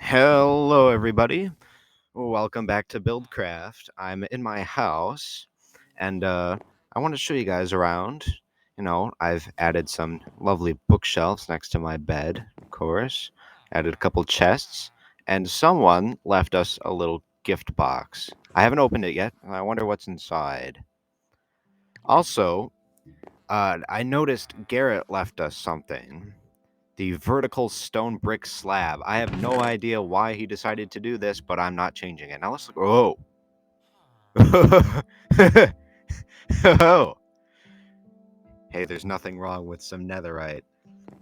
Hello, everybody. Welcome back to BuildCraft. I'm in my house, and I want to show you guys around. I've added some lovely bookshelves next to my bed, of course. Added a couple chests, and someone left us a little gift box. I haven't opened it yet, and I wonder what's inside. Also, I noticed Garrett left us something. The vertical stone brick slab. I have no idea why he decided to do this, but I'm not changing it. Now let's look. Oh. Oh. Hey, there's nothing wrong with some netherite.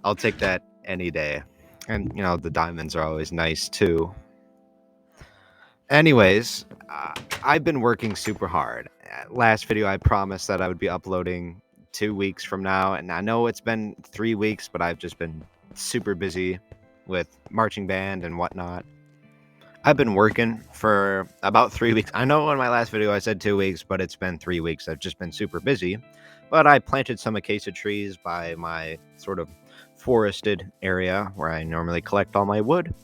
I'll take that any day. And, the diamonds are always nice too. Anyways, I've been working super hard. Last video, I promised that I would be uploading 2 weeks from now, and I know it's been 3 weeks, but I've just been super busy with marching band and whatnot. I've been working for about 3 weeks. I know in my last video I said 2 weeks, but it's been 3 weeks. I've just been super busy. But I planted some acacia trees by my sort of forested area where I normally collect all my wood.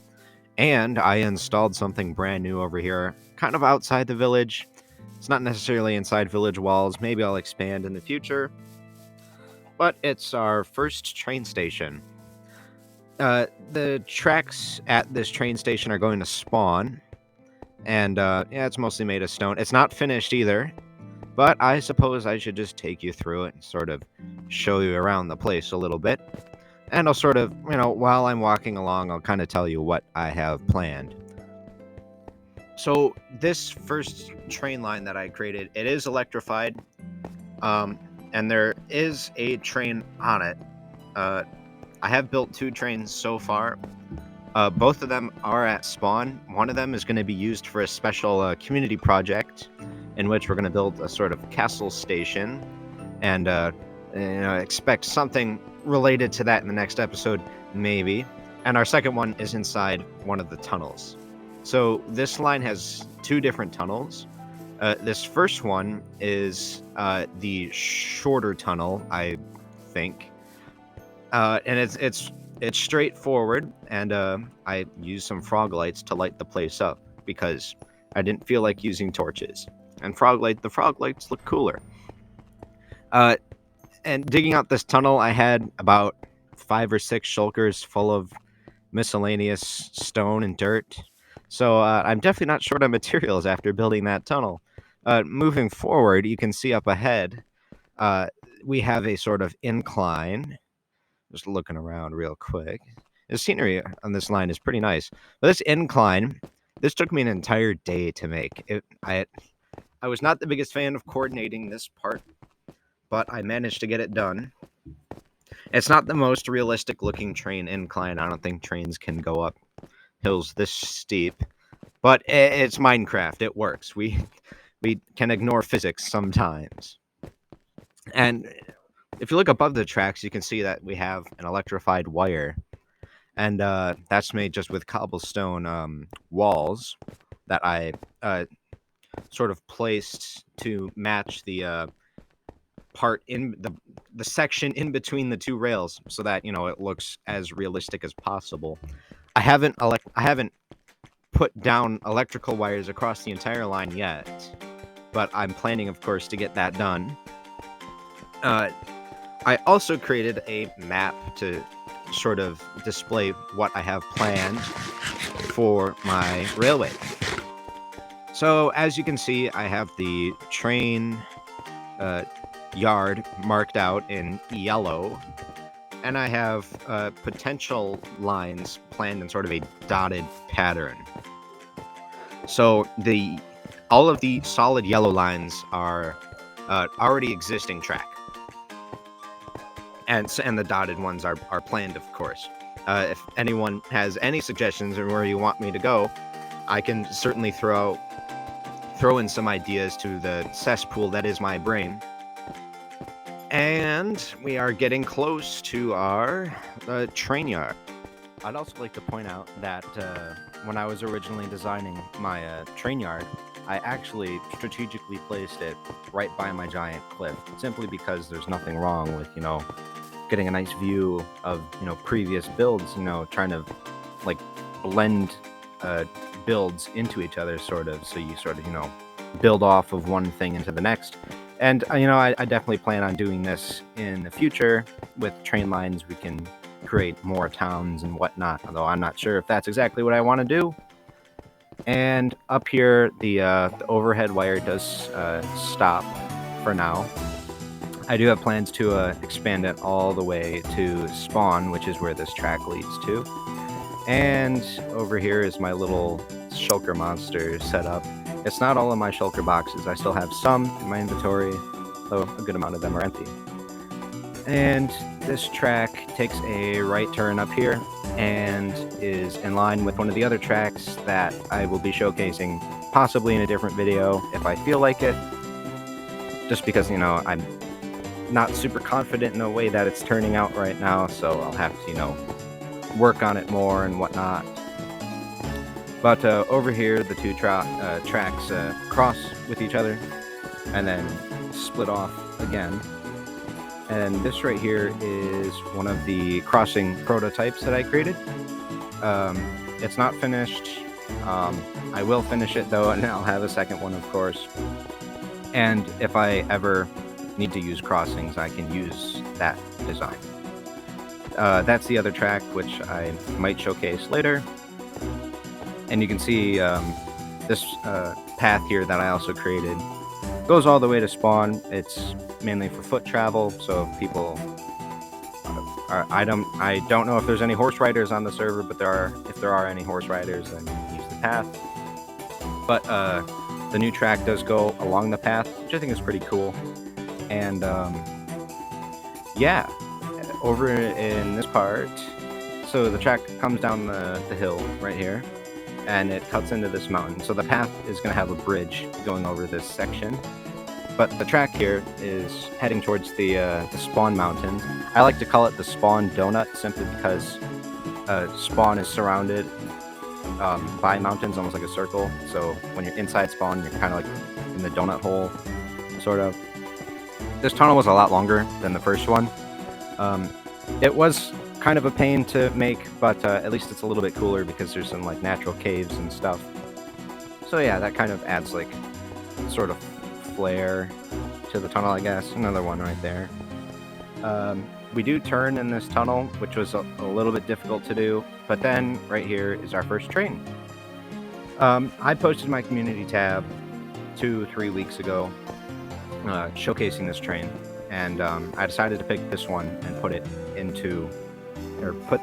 And I installed something brand new over here, kind of outside the village. It's not necessarily inside village walls. Maybe I'll expand in the future. But it's our first train station. The tracks at this train station are going to spawn. And yeah, it's mostly made of stone. It's not finished either. But I suppose I should just take you through it and sort of show you around the place a little bit. And I'll sort of, while I'm walking along, I'll kind of tell you what I have planned. So this first train line that I created, it is electrified. And there is a train on it. I have built 2 trains so far. Both of them are at spawn. One of them is going to be used for a special community project in which we're going to build a sort of castle station, and expect something related to that in the next episode, maybe. And our second one is inside one of the tunnels. So this line has 2 different tunnels. This first one is the shorter tunnel, I think, and it's straightforward, and I used some frog lights to light the place up because I didn't feel like using torches. And the frog lights look cooler. And digging out this tunnel, I had about 5 or 6 shulkers full of miscellaneous stone and dirt. So I'm definitely not short on materials after building that tunnel. Moving forward, you can see up ahead, we have a sort of incline. Just looking around real quick. The scenery on this line is pretty nice. But this incline, this took me an entire day to make. I was not the biggest fan of coordinating this part, but I managed to get it done. It's not the most realistic looking train incline. I don't think trains can go up hills this steep, but it's Minecraft. It works. We can ignore physics sometimes. And if you look above the tracks, you can see that we have an electrified wire, and that's made just with cobblestone walls that I sort of placed to match the part in the section in between the 2 rails, so that it looks as realistic as possible. I haven't put down electrical wires across the entire line yet, but I'm planning, of course, to get that done. I also created a map to sort of display what I have planned for my railway. So as you can see, I have the train yard marked out in yellow, and I have potential lines planned in sort of a dotted pattern. So all of the solid yellow lines are already existing track. And the dotted ones are planned, of course. If anyone has any suggestions on where you want me to go, I can certainly throw in some ideas to the cesspool that is my brain. And we are getting close to our train yard. I'd also like to point out that when I was originally designing my train yard, I actually strategically placed it right by my giant cliff, simply because there's nothing wrong with, getting a nice view of, previous builds, trying to, blend builds into each other, sort of. So you sort of, build off of one thing into the next. And, I definitely plan on doing this in the future. With train lines, we can create more towns and whatnot, although I'm not sure if that's exactly what I want to do. And up here, the overhead wire does stop for now. I do have plans to expand it all the way to spawn, which is where this track leads to. And over here is my little shulker monster setup. It's not all of my shulker boxes. I still have some in my inventory, though a good amount of them are empty. And this track takes a right turn up here and is in line with one of the other tracks that I will be showcasing possibly in a different video if I feel like it. Just because, I'm not super confident in the way that it's turning out right now, so I'll have to, work on it more and whatnot. But over here, the two tracks cross with each other and then split off again. And this right here is one of the crossing prototypes that I created. It's not finished. I will finish it though, and I'll have a second one, of course. And if I ever need to use crossings, I can use that design. That's the other track, which I might showcase later. And you can see this path here that I also created goes all the way to spawn. It's mainly for foot travel, so people I don't know if there's any horse riders on the server, but if there are any horse riders, then you can use the path. But the new track does go along the path, which I think is pretty cool. And yeah, over in this part, so the track comes down the hill right here, and it cuts into this mountain. So the path is going to have a bridge going over this section. But the track here is heading towards the spawn mountain. I like to call it the spawn donut simply because spawn is surrounded by mountains, almost like a circle. So when you're inside spawn, you're kind of like in the donut hole, sort of. This tunnel was a lot longer than the first one. It was kind of a pain to make, but at least it's a little bit cooler because there's some like natural caves and stuff. So yeah, that kind of adds like sort of flair to the tunnel, I guess. Another one right there. We do turn in this tunnel, which was a little bit difficult to do, but then right here is our first train. I posted my community tab 2-3 weeks ago showcasing this train, and I decided to pick this one and put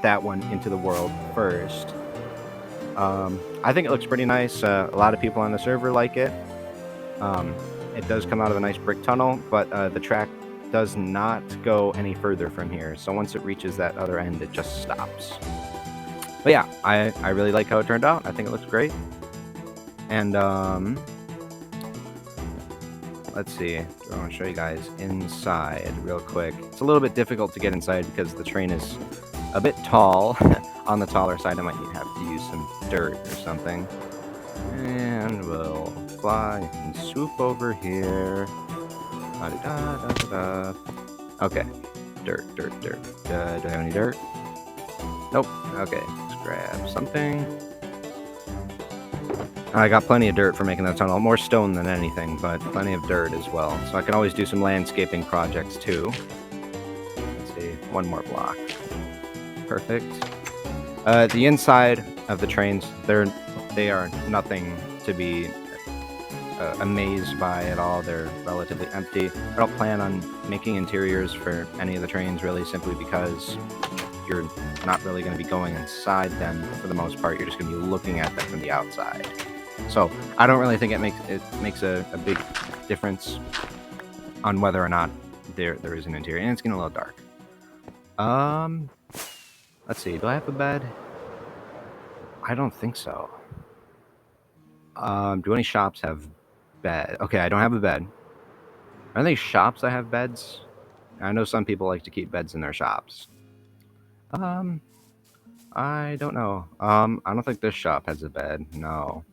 that one into the world first. I think it looks pretty nice. A lot of people on the server like it. It does come out of a nice brick tunnel, but the track does not go any further from here. So once it reaches that other end, it just stops. But yeah, I really like how it turned out. I think it looks great. And let's see. I want to show you guys inside real quick. It's a little bit difficult to get inside because the train is a bit tall. On the taller side, I might have to use some dirt or something. And we'll fly and swoop over here. Okay. Dirt. Do I have any dirt? Nope. Okay. Let's grab something. I got plenty of dirt for making that tunnel. More stone than anything, but plenty of dirt as well. So I can always do some landscaping projects too. Let's see. One more block. Perfect. The inside of the trains, they are nothing to be amazed by at all. They're relatively empty. I don't plan on making interiors for any of the trains, really, simply because you're not really going to be going inside them for the most part. You're just going to be looking at them from the outside. So I don't really think it makes a big difference on whether or not there is an interior. And it's getting a little dark. Let's see. Do I have a bed? I don't think so. Do any shops have bed? Okay, I don't have a bed. Are there any shops that have beds? I know some people like to keep beds in their shops. I don't know. I don't think this shop has a bed. No.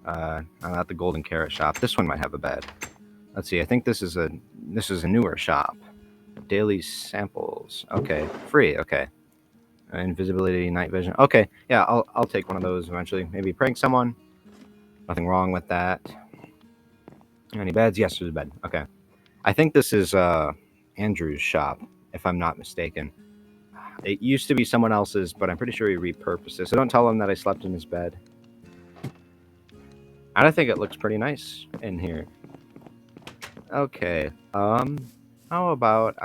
Not the Golden Carrot shop. This one might have a bed. Let's see. I think this is a newer shop. Daily samples. Okay, free. Okay. Invisibility, night vision. Okay, yeah, I'll take one of those eventually. Maybe prank someone. Nothing wrong with that. Any beds? Yes, there's a bed. Okay. I think this is Andrew's shop, if I'm not mistaken. It used to be someone else's, but I'm pretty sure he repurposed it. So don't tell him that I slept in his bed. And I think it looks pretty nice in here. Okay. How about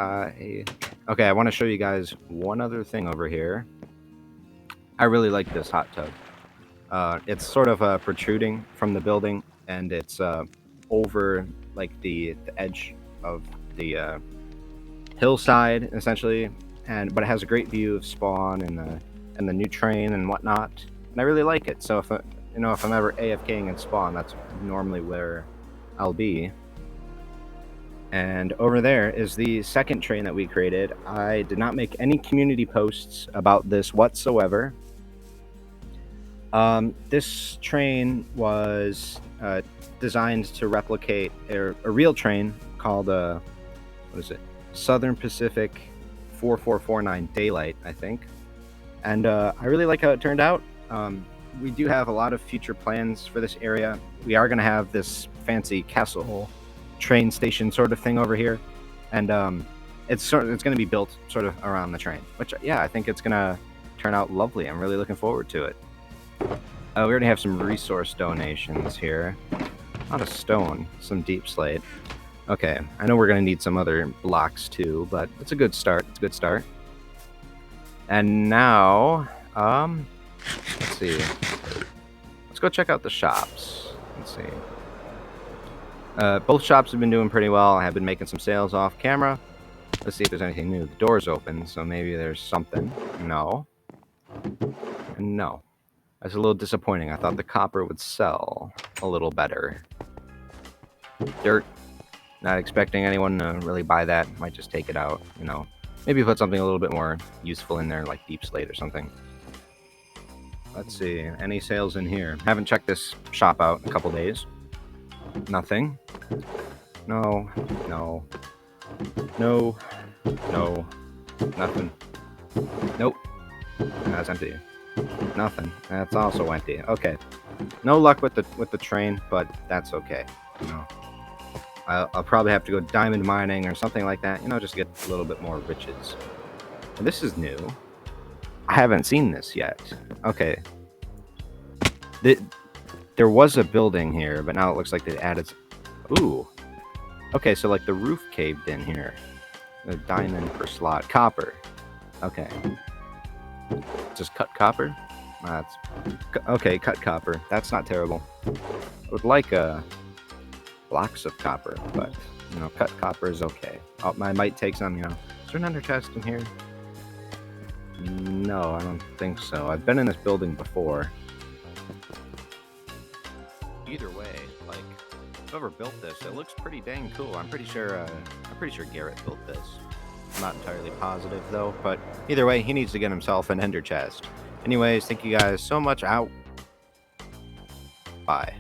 Okay, I want to show you guys one other thing over here. I really like this hot tub. It's sort of protruding from the building, and it's over like the edge of the hillside, essentially. But it has a great view of Spawn and the new train and whatnot. And I really like it. So if I'm ever AFKing in Spawn, that's normally where I'll be. And over there is the second train that we created. I did not make any community posts about this whatsoever. This train was designed to replicate a real train called what is it? Southern Pacific 4449 Daylight, I think. And I really like how it turned out. We do have a lot of future plans for this area. We are going to have this fancy castle train station sort of thing over here, and it's going to be built sort of around the train, which, yeah, I think it's going to turn out lovely. I'm really looking forward to it. We already have some resource donations here. Not a stone, some deep slate. Okay, I know we're going to need some other blocks too, but it's a good start. It's a good start. And now, let's see. Let's go check out the shops. Let's see. Both shops have been doing pretty well. I have been making some sales off camera. Let's see if there's anything new. The door's open, so maybe there's something. No. And no. That's a little disappointing. I thought the copper would sell a little better. Dirt. Not expecting anyone to really buy that. Might just take it out, you know. Maybe put something a little bit more useful in there, like deep slate or something. Let's see. Any sales in here? Haven't checked this shop out in a couple days. Nothing. No. No. No. No. Nothing. Nope. That's empty. Nothing. That's also empty. Okay. No luck with the train, but that's okay. You know, I'll probably have to go diamond mining or something like that. You know, just get a little bit more riches. And this is new. I haven't seen this yet. Okay. There was a building here, but now it looks like they added... Ooh. Okay, so like the roof caved in here. A diamond per slot. Copper. Okay. Just cut copper? That's... Okay, cut copper. That's not terrible. I would like blocks of copper, but, you know, cut copper is okay. Oh, I might take some, you know... Is there an under chest in here? No, I don't think so. I've been in this building before. Either way, like, whoever built this, it looks pretty dang cool. I'm pretty sure Garrett built this. I'm not entirely positive though, but either way, he needs to get himself an ender chest. Anyways, thank you guys so much. Out. Bye.